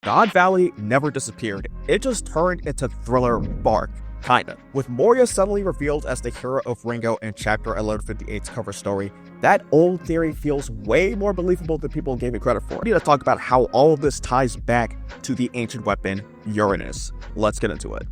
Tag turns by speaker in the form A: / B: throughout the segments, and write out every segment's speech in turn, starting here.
A: God Valley never disappeared, it just turned into thriller bark. Kinda. With Moria suddenly revealed as the Hero of Ringo in Chapter 1158's cover story, that old theory feels way more believable than people gave it credit for. We need to talk about how all of this ties back to the ancient weapon, Uranus. Let's get into it.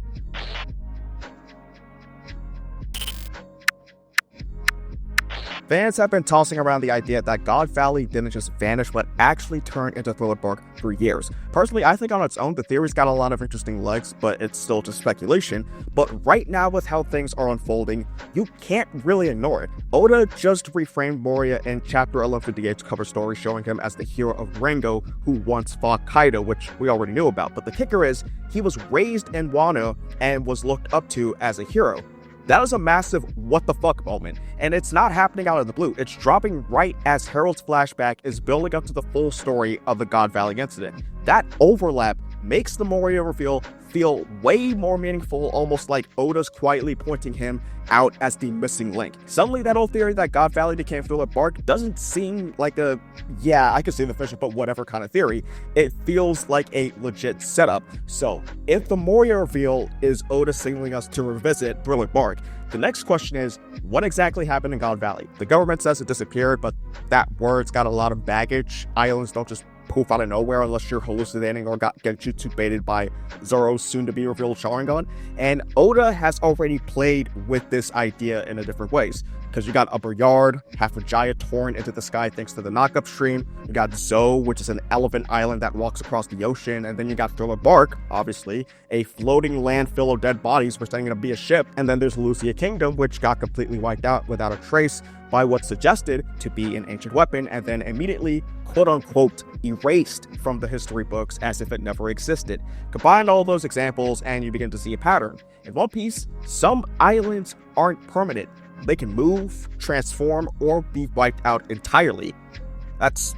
A: Fans have been tossing around the idea that God Valley didn't just vanish but actually turned into thriller bark for years. Personally, I think on its own, the theory's got a lot of interesting legs, but it's still just speculation. But right now, with how things are unfolding, you can't really ignore it. Oda just reframed Moria in Chapter 1158's cover story, showing him as the Hero of Ringo who once fought Kaido, which we already knew about. But the kicker is, he was raised in Wano and was looked up to as a hero. That is a massive what the fuck moment, and it's not happening out of the blue. It's dropping right as Harold's flashback is building up to the full story of the God Valley incident. That overlap makes the Moria reveal feel way more meaningful, almost like Oda's quietly pointing him out as the missing link. Suddenly, that old theory that God Valley became thriller bark doesn't seem like a, yeah, I could see the fish, but whatever kind of theory. It feels like a legit setup. So, if the Moria reveal is Oda signaling us to revisit thriller bark, the next question is, what exactly happened in God Valley? The government says it disappeared, but that word's got a lot of baggage. Islands don't just poof out of nowhere unless you're hallucinating or get jutsu baited by Zoro's soon-to-be-revealed Sharingan. And Oda has already played with this idea in a different ways. Because you got Upper Yard, half of Jaya torn into the sky thanks to the knockup stream. You got Zo, which is an elephant island that walks across the ocean. And then you got Thriller Bark, obviously, a floating landfill of dead bodies pretending to be a ship. And then there's Lucia Kingdom, which got completely wiped out without a trace by what's suggested to be an ancient weapon, and then immediately, quote-unquote, erased from the history books as if it never existed. Combine all those examples and you begin to see a pattern. In One Piece, some islands aren't permanent. They can move, transform, or be wiped out entirely. That's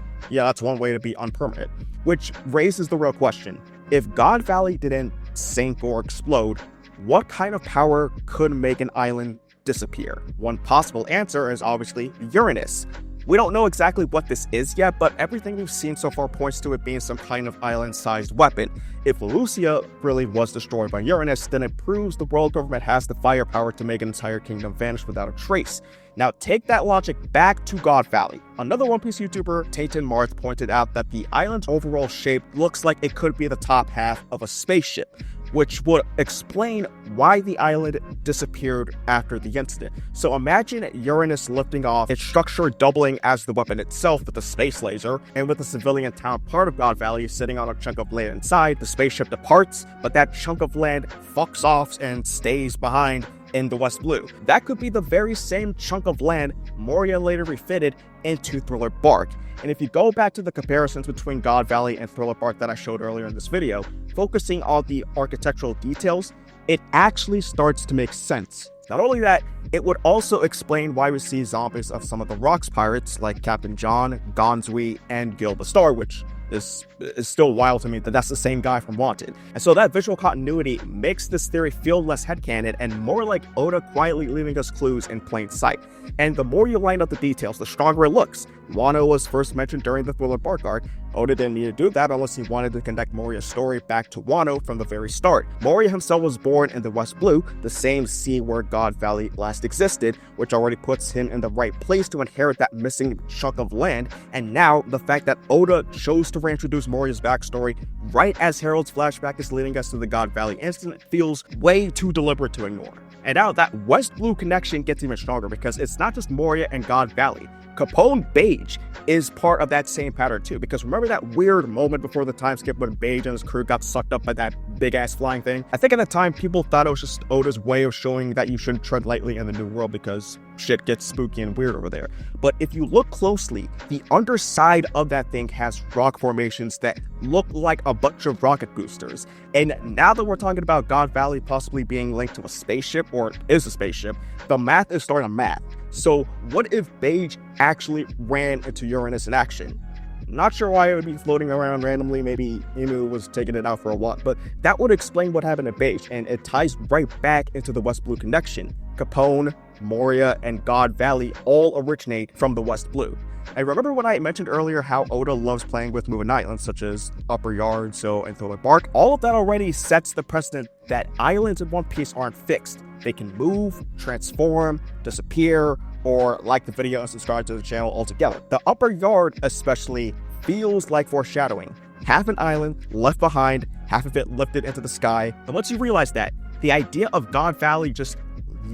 A: one way to be unpermanent. Which raises the real question. If God Valley didn't sink or explode, what kind of power could make an island disappear? One possible answer is obviously Uranus. We don't know exactly what this is yet, but everything we've seen so far points to it being some kind of island-sized weapon. If Lucia really was destroyed by Uranus, then it proves the world government has the firepower to make an entire kingdom vanish without a trace. Now take that logic back to God Valley. Another One Piece YouTuber, Tainton Marth, pointed out that the island's overall shape looks like it could be the top half of a spaceship, which would explain why the island disappeared after the incident. So imagine Uranus lifting off, its structure doubling as the weapon itself with a space laser, and with the civilian town part of God Valley sitting on a chunk of land inside. The spaceship departs, but that chunk of land fucks off and stays behind in the West Blue. That could be the very same chunk of land Moria later refitted into Thriller Bark. And if you go back to the comparisons between God Valley and Thriller Bark that I showed earlier in this video, focusing on the architectural details, it actually starts to make sense. Not only that, it would also explain why we see zombies of some of the Rocks pirates like Captain John, Gonzui, and Gil the Star, which is still wild to me that that's the same guy from Wanted. And so that visual continuity makes this theory feel less headcanon and more like Oda quietly leaving us clues in plain sight. And the more you line up the details, the stronger it looks. Wano was first mentioned during the Thriller Bark arc. Oda didn't need to do that unless he wanted to connect Moria's story back to Wano from the very start. Moria himself was born in the West Blue, the same sea where God Valley last existed, which already puts him in the right place to inherit that missing chunk of land. And now, the fact that Oda chose to reintroduce Moria's backstory right as Harold's flashback is leading us to the God Valley incident feels way too deliberate to ignore. And now that West Blue connection gets even stronger because it's not just Moria and God Valley. Capone Beige is part of that same pattern too, because remember that weird moment before the time skip when Beige and his crew got sucked up by that big ass flying thing? I think at the time people thought it was just Oda's way of showing that you shouldn't tread lightly in the new world because shit gets spooky and weird over there. But if you look closely, the underside of that thing has rock formations that look like a bunch of rocket boosters. And now that we're talking about God Valley possibly being linked to a spaceship, or is a spaceship, the math is starting to math. So what if Beige actually ran into Uranus in action? Not sure why it would be floating around randomly. Maybe Emu was taking it out for a walk, but that would explain what happened to Beige, and it ties right back into the West Blue connection. Capone, Moria, and God Valley all originate from the West Blue. And remember when I mentioned earlier how Oda loves playing with moving islands, such as Upper Yard, Zo, and Thriller Bark? All of that already sets the precedent that islands in One Piece aren't fixed. They can move, transform, disappear, or like the video and subscribe to the channel altogether. The Upper Yard especially feels like foreshadowing. Half an island left behind, half of it lifted into the sky. But once you realize that, the idea of God Valley just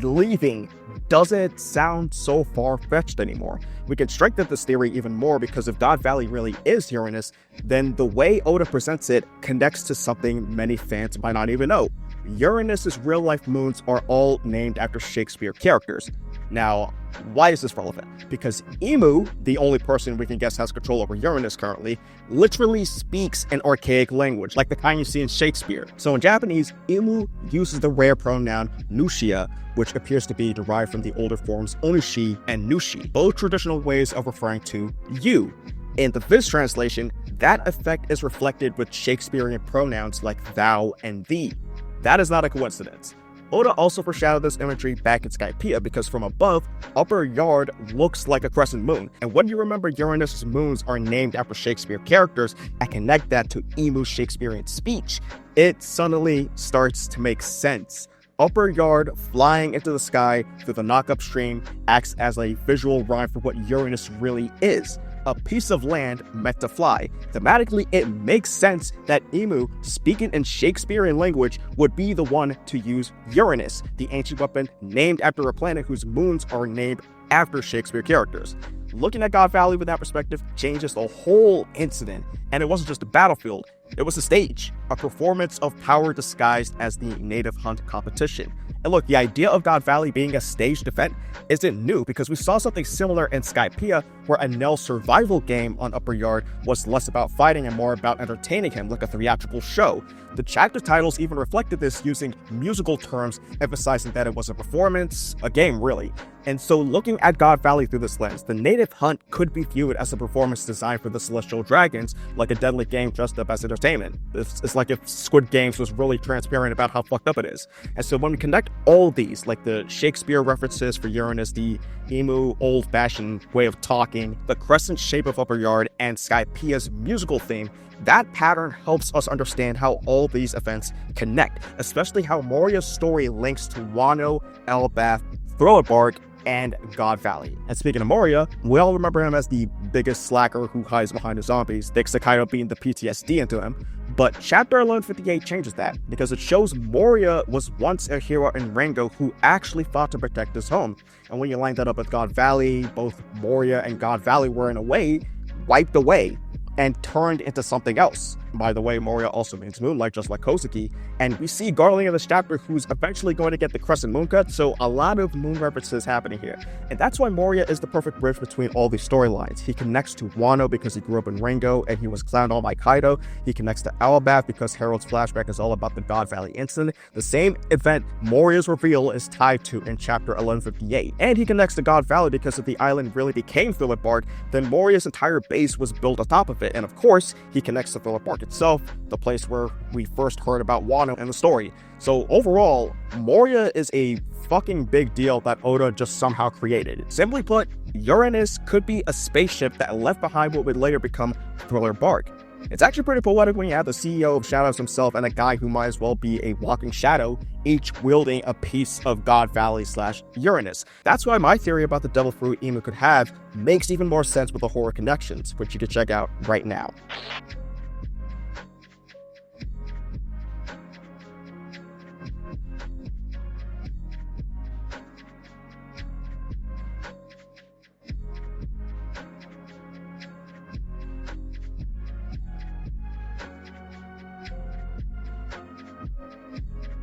A: leaving doesn't sound so far-fetched anymore. We can strengthen this theory even more because if God Valley really is Uranus, then the way Oda presents it connects to something many fans might not even know. Uranus's real-life moons are all named after Shakespeare characters. Now, why is this relevant? Because Imu, the only person we can guess has control over Uranus currently, literally speaks an archaic language, like the kind you see in Shakespeare. So in Japanese, Imu uses the rare pronoun nushia, which appears to be derived from the older forms onushi and nushi, both traditional ways of referring to you. In the Viz translation, that effect is reflected with Shakespearean pronouns like thou and thee. That is not a coincidence. Oda also foreshadowed this imagery back in Skypiea because from above, Upper Yard looks like a crescent moon. And when you remember Uranus's moons are named after Shakespeare characters and connect that to Imu's Shakespearean speech, it suddenly starts to make sense. Upper Yard flying into the sky through the knock-up stream acts as a visual rhyme for what Uranus really is. A piece of land meant to fly. Thematically, it makes sense that Imu, speaking in Shakespearean language, would be the one to use Uranus, the ancient weapon named after a planet whose moons are named after Shakespeare characters. Looking at God Valley with that perspective changes the whole incident, and it wasn't just a battlefield, it was a stage, a performance of power disguised as the native hunt competition. And look, the idea of God Valley being a staged event isn't new because we saw something similar in Skypiea where Enel's survival game on Upper Yard was less about fighting and more about entertaining him like a theatrical show. The chapter titles even reflected this using musical terms, emphasizing that it was a performance, a game really. And so looking at God Valley through this lens, the native hunt could be viewed as a performance designed for the celestial dragons, like a deadly game dressed up as entertainment. It's like if Squid Games was really transparent about how fucked up it is. And so when we connect all these, like the Shakespeare references for Uranus, the Imu old-fashioned way of talking, the crescent shape of Upper Yard, and Skypiea's musical theme, that pattern helps us understand how all these events connect, especially how Moria's story links to Wano, Elbaf, Thriller Bark, and God Valley. And speaking of Moria, we all remember him as the biggest slacker who hides behind the zombies, thanks to Kaido being the PTSD into him. But Chapter 1158 changes that, because it shows Moria was once a hero in Ringo who actually fought to protect his home. And when you line that up with God Valley, both Moria and God Valley were in a way wiped away and turned into something else. By the way, Moria also means moonlight, just like Kozuki, and we see Garling in this chapter who's eventually going to get the crescent moon cut, so a lot of moon references happening here. And that's why Moria is the perfect bridge between all these storylines. He connects to Wano because he grew up in Ringo and he was clowned on by Kaido. He connects to Elbaf because Harold's flashback is all about the God Valley incident, the same event Moria's reveal is tied to in chapter 1158. And he connects to God Valley because if the island really became Thriller Bark, then Moria's entire base was built on top of it. And of course, he connects to Thriller Bark itself, the place where we first heard about Wano and the story. So overall, Moria is a fucking big deal that Oda just somehow created. Simply put, Uranus could be a spaceship that left behind what would later become Thriller Bark. It's actually pretty poetic when you have the CEO of Shadows himself and a guy who might as well be a walking shadow, each wielding a piece of God Valley / Uranus. That's why my theory about the devil fruit Imu could have makes even more sense with the horror connections, which you can check out right now.